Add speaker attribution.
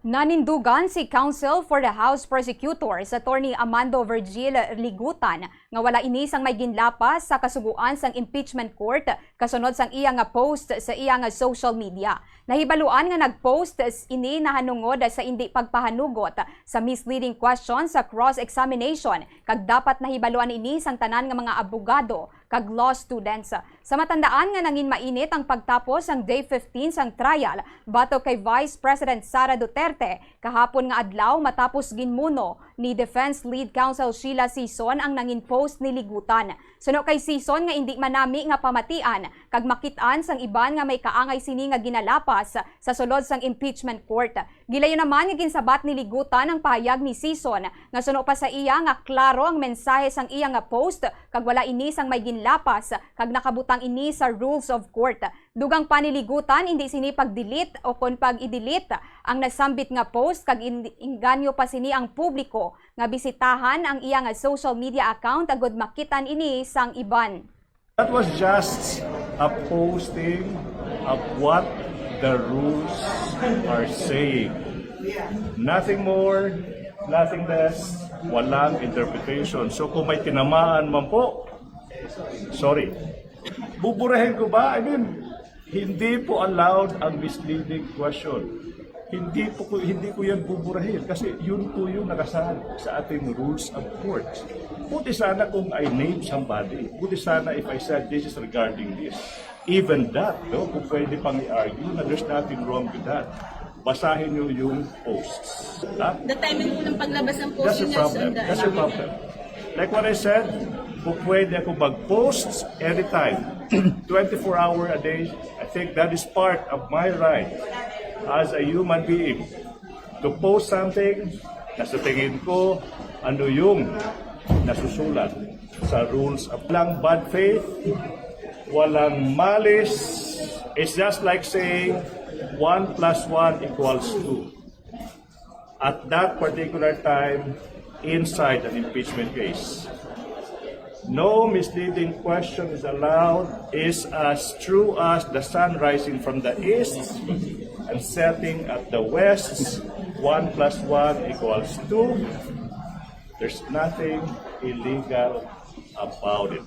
Speaker 1: Nanindugan si Counsel for the House Prosecutors, Attorney Amando Virgil Ligutan, nga wala inisang may ginlapas sa kasuguan sang impeachment court kasunod sang iya nga post sa iya nga social media. Nahibaluan nga nagpost ini nahanungod sa indi pagpahanugot sa misleading questions sa cross-examination kag dapat nahibaluan ini sang tanan nga mga abogado kag law students. Sa matandaan nga nangin mainit ang pagtapos sang day 15 sang trial bato kay Vice President Sara Duterte kahapon nga adlaw matapos ginmuno ni Defense Lead Counsel Sheila Sison ang nangin post ni Ligutan. Suno kay Sison nga indi manami nga pamatian kag makitaan sang iban nga may kaangay sini nga ginalapas sa sulod sang impeachment court. Gilayon naman nga ginsabat ni Ligutan ang pahayag ni Sison nga suno pa sa iya nga klaro ang mensahe sang iya nga post kag wala ini sang may ginlapas kag nakabutang ini sa rules of court. Dugang paniligutan hindi sini pag-delete o kon pag-i-delete ang nasambit nga post kag inganyo pa sini ang publiko nga bisitahan ang iya nga social media account agud makitan ini sang iban.
Speaker 2: That was just a posting of what the rules are saying. Nothing more, nothing less, walang interpretation. So kung may tinamaan man po, sorry. Buburahin ko ba? I mean, hindi po allowed ang misleading question. Hindi ko yan buburahin kasi yun po yung nakasaad sa ating rules of court. Buti sana kung I name somebody. Buti sana if I said this is regarding this. Even that, no? Kung pwede pang i-argue na there's nothing wrong with that. Basahin nyo yung posts.
Speaker 3: The timing po ng paglabas ng post
Speaker 2: That's a problem. That's a problem. Like what I said, kung pwede ako mag-post anytime, 24-hour a day, I think that is part of my right as a human being to post something na sa tingin ko ano yung nasusulat sa rules of walang bad faith, walang malice. It's just like saying 1 + 1 = 2. At that particular time, inside an impeachment case. No misleading question is allowed is as true as the sun rising from the east and setting at the west. 1 + 1 = 2. There's nothing illegal about it.